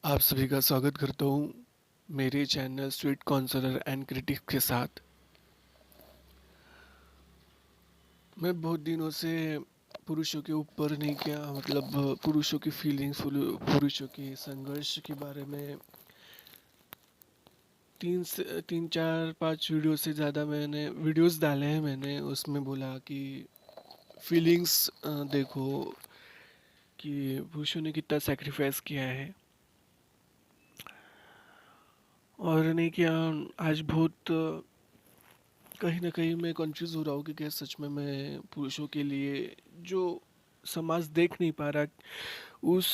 आप सभी का स्वागत करता हूँ मेरे channel sweet counsellor and critic के साथ। मैं बहुत दिनों से पुरुषों के ऊपर नहीं किया, मतलब पुरुषों की फीलिंग्स, पुरुषों के संघर्ष के बारे में तीन चार पाँच वीडियो से ज़्यादा मैंने वीडियोस डाले हैं। मैंने उसमें बोला कि फीलिंग्स देखो कि पुरुषों ने कितना सेक्रीफाइस किया है और नहीं किया। आज बहुत कहीं ना कहीं मैं कंफ्यूज हो रहा हूँ कि क्या सच में मैं पुरुषों के लिए जो समाज देख नहीं पा रहा, उस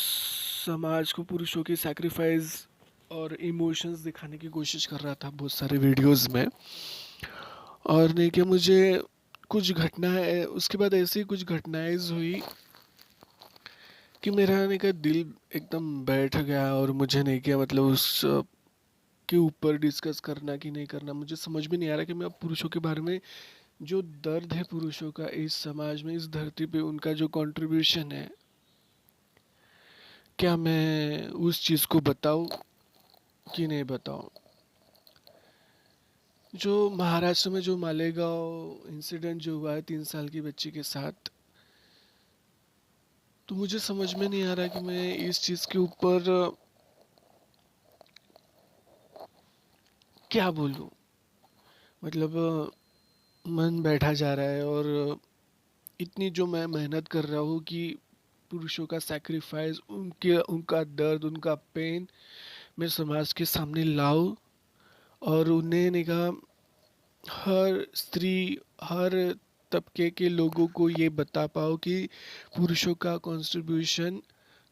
समाज को पुरुषों की सैक्रिफाइस और इमोशंस दिखाने की कोशिश कर रहा था बहुत सारे वीडियोस में। और नहीं कि मुझे कुछ घटनाएं, उसके बाद ऐसी कुछ घटनाएं हुई कि मेरा नहीं का दिल एकदम बैठ गया और मुझे नहीं किया, मतलब उस के ऊपर डिस्कस करना कि नहीं करना मुझे समझ में नहीं आ रहा कि मैं अब पुरुषों के बारे में, जो दर्द है पुरुषों का इस समाज में, इस धरती पे उनका जो कंट्रीब्यूशन है, क्या मैं उस चीज़ को बताऊं कि नहीं बताऊं। जो महाराष्ट्र में जो मालेगांव इंसिडेंट जो हुआ है 3 साल की बच्ची के साथ, तो मुझे समझ में नहीं आ रहा कि मैं इस चीज़ के ऊपर क्या बोलूं। मतलब मन बैठा जा रहा है और इतनी जो मैं मेहनत कर रहा हूँ कि पुरुषों का सैक्रिफाइस, उनके उनका दर्द, उनका पेन मैं समाज के सामने लाऊं और उन्हें निगाह हर स्त्री, हर तबके के लोगों को ये बता पाओ कि पुरुषों का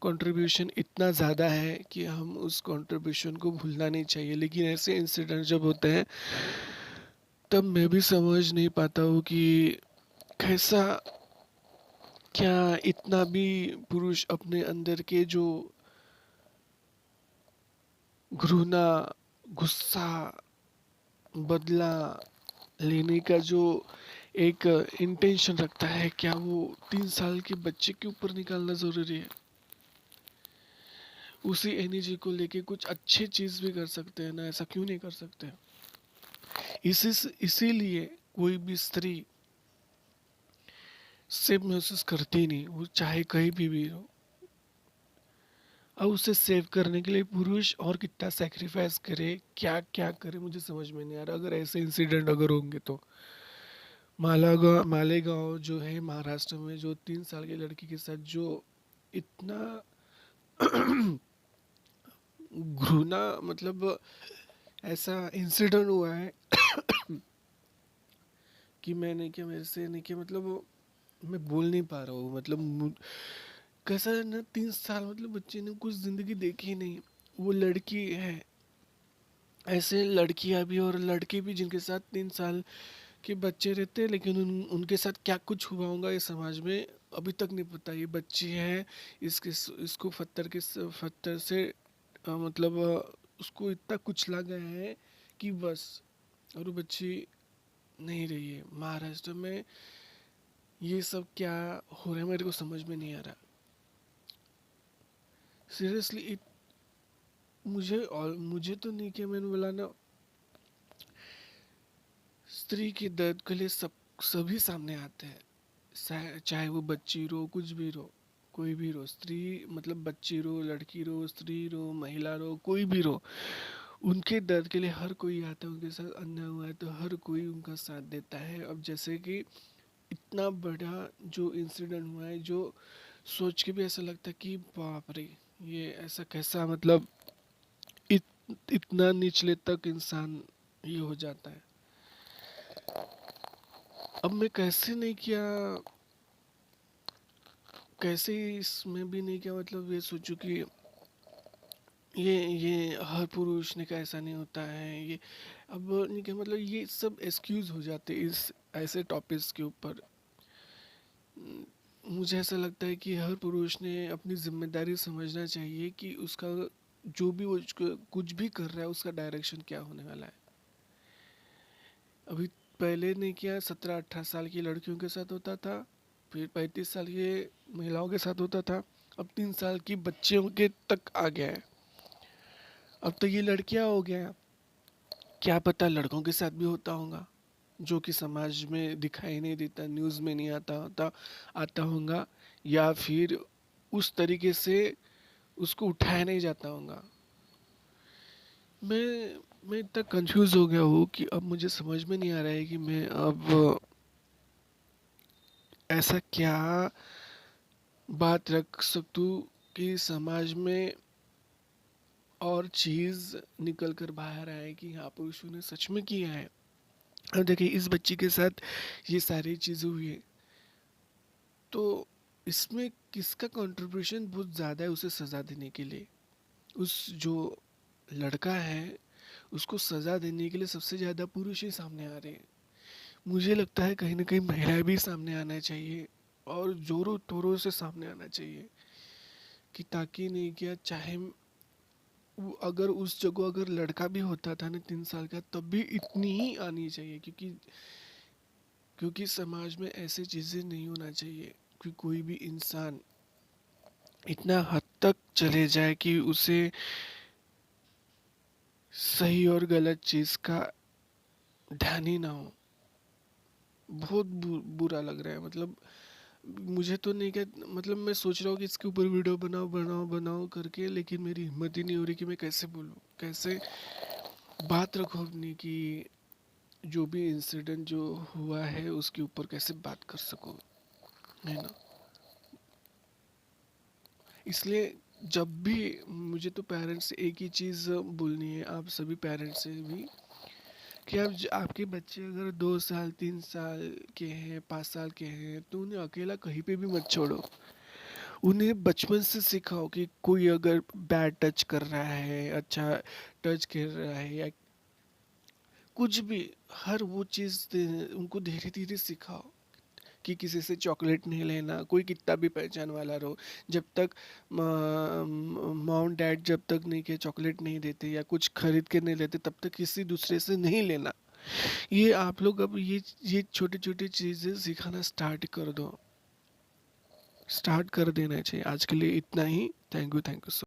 कंट्रीब्यूशन इतना ज़्यादा है कि हम उस कंट्रीब्यूशन को भूलना नहीं चाहिए। लेकिन ऐसे इंसिडेंट जब होते हैं तब मैं भी समझ नहीं पाता हूँ कि कैसा, क्या इतना भी पुरुष अपने अंदर के जो घृणा, गुस्सा, बदला लेने का जो एक इंटेंशन रखता है, क्या वो 3 साल के बच्चे के ऊपर निकालना ज़रूरी है। उसी एनर्जी को लेके कुछ अच्छी चीज़ भी कर सकते हैं ना, ऐसा क्यों नहीं कर सकते। इसीलिए कोई भी स्त्री सेफ महसूस करती नहीं, वो चाहे कहीं भी हो। अब उसे सेव करने के लिए पुरुष और कितना सेक्रीफाइस करे, क्या क्या करे, मुझे समझ में नहीं आ रहा। अगर ऐसे इंसिडेंट अगर होंगे तो मालेगांव जो है महाराष्ट्र में, जो 3 साल की लड़की के साथ जो इतना घृणा, मतलब ऐसा इंसिडेंट हुआ है कि मैंने क्या, मेरे से नहीं किया, मतलब मैं बोल नहीं पा रहा हूँ। मतलब कैसा है ना, 3 साल, मतलब बच्चे ने कुछ जिंदगी देखी ही नहीं। वो लड़की है, ऐसे लड़कियां भी और लड़के भी जिनके साथ 3 साल के बच्चे रहते हैं, लेकिन उनके साथ क्या कुछ हुआ होगा ये समाज में अभी तक नहीं पता। ये बच्ची है, इसके इसको पत्थर से मतलब उसको इतना कुचला गया है कि बस, और वो बच्ची नहीं रही है। महाराष्ट्र में ये सब क्या हो रहा है मेरे को समझ में नहीं आ रहा सीरियसली। मुझे तो नहीं किया, मैंने बोला ना, स्त्री के दर्द के लिए सभी सामने आते हैं। चाहे वो बच्ची रो, कुछ भी रो, कोई भी रो, स्त्री मतलब बच्ची रो, लड़की रो, स्त्री रो, महिला रो, कोई भी रो, उनके दर्द के लिए हर कोई आता है। उनके साथ अन्याय हुआ है तो हर कोई उनका साथ देता है। अब जैसे कि इतना बड़ा जो इंसिडेंट हुआ है, जो सोच के भी ऐसा लगता है कि बाप रे, ये ऐसा कैसा, मतलब इत, इतना निचले तक इंसान ये हो जाता है। अब मैं कैसे नहीं किया, कैसे इसमें भी नहीं किया, मतलब ये सोचूं कि ये हर पुरुष ने का ऐसा नहीं होता है ये। अब नहीं क्या, मतलब ये सब एक्सक्यूज हो जाते हैं इस ऐसे टॉपिक्स के ऊपर। मुझे ऐसा लगता है कि हर पुरुष ने अपनी जिम्मेदारी समझना चाहिए कि उसका जो भी वो कुछ भी कर रहा है, उसका डायरेक्शन क्या होने वाला है। अभी पहले नहीं किया, 17-18 साल की लड़कियों के साथ होता था, फिर 35 साल की महिलाओं के साथ होता था, अब 3 साल की बच्चियों के तक आ गया है। अब तो ये लड़कियां हो गया, क्या पता लड़कों के साथ भी होता होगा, जो कि समाज में दिखाई नहीं देता, न्यूज़ में नहीं आता होता, आता होगा, या फिर उस तरीके से उसको उठाया नहीं जाता होगा। मैं इतना कंफ्यूज हो गया हूँ कि अब मुझे समझ में नहीं आ रहा है कि मैं अब ऐसा क्या बात रख सकूँ कि समाज में और चीज़ निकल कर बाहर आए कि हाँ पुरुषों ने सच में किया है। अब देखिए इस बच्ची के साथ ये सारी चीज़ें हुई है, तो इसमें किसका कंट्रीब्यूशन बहुत ज़्यादा है उसे सज़ा देने के लिए? उस जो लड़का है उसको सज़ा देने के लिए सबसे ज़्यादा पुरुष ही सामने आ रहे हैं। मुझे लगता है कहीं ना कहीं महिलाएं भी सामने आना चाहिए, और जोरों तोरों से सामने आना चाहिए, कि ताकि नहीं किया चाहे अगर उस जगह अगर लड़का भी होता था ना 3 साल का तब भी इतनी ही आनी चाहिए, क्योंकि क्योंकि समाज में ऐसी चीज़ें नहीं होना चाहिए कि कोई भी इंसान इतना हद तक चले जाए कि उसे सही और गलत चीज़ का ध्यान ही ना हो। बहुत बुरा लग रहा है, मतलब मुझे तो नहीं कह, मतलब मैं सोच रहा हूँ कि इसके ऊपर वीडियो बनाओ बनाओ बनाओ करके, लेकिन मेरी हिम्मत ही नहीं हो रही कि मैं कैसे बोलूँ, कैसे बात रखूँ अपनी, कि जो भी इंसिडेंट जो हुआ है उसके ऊपर कैसे बात कर सकूँ, है ना। इसलिए जब भी मुझे तो पेरेंट्स से एक ही चीज़ बोलनी है, आप सभी पेरेंट्स से भी, कि आप आपके बच्चे अगर 2 साल 3 साल के हैं 5 साल के हैं तो उन्हें अकेला कहीं पे भी मत छोड़ो। उन्हें बचपन से सिखाओ कि कोई अगर बैड टच कर रहा है, अच्छा टच कर रहा है, या कुछ भी, हर वो चीज़ उनको धीरे धीरे सिखाओ, कि किसी से चॉकलेट नहीं लेना, कोई कितना भी पहचान वाला रहो, जब तक मॉम डैड जब तक नहीं के चॉकलेट नहीं देते या कुछ खरीद के नहीं लेते तब तक किसी दूसरे से नहीं लेना। ये आप लोग अब ये छोटी छोटी चीज़ें सिखाना स्टार्ट कर दो, स्टार्ट कर देना चाहिए। आज के लिए इतना ही। Thank you so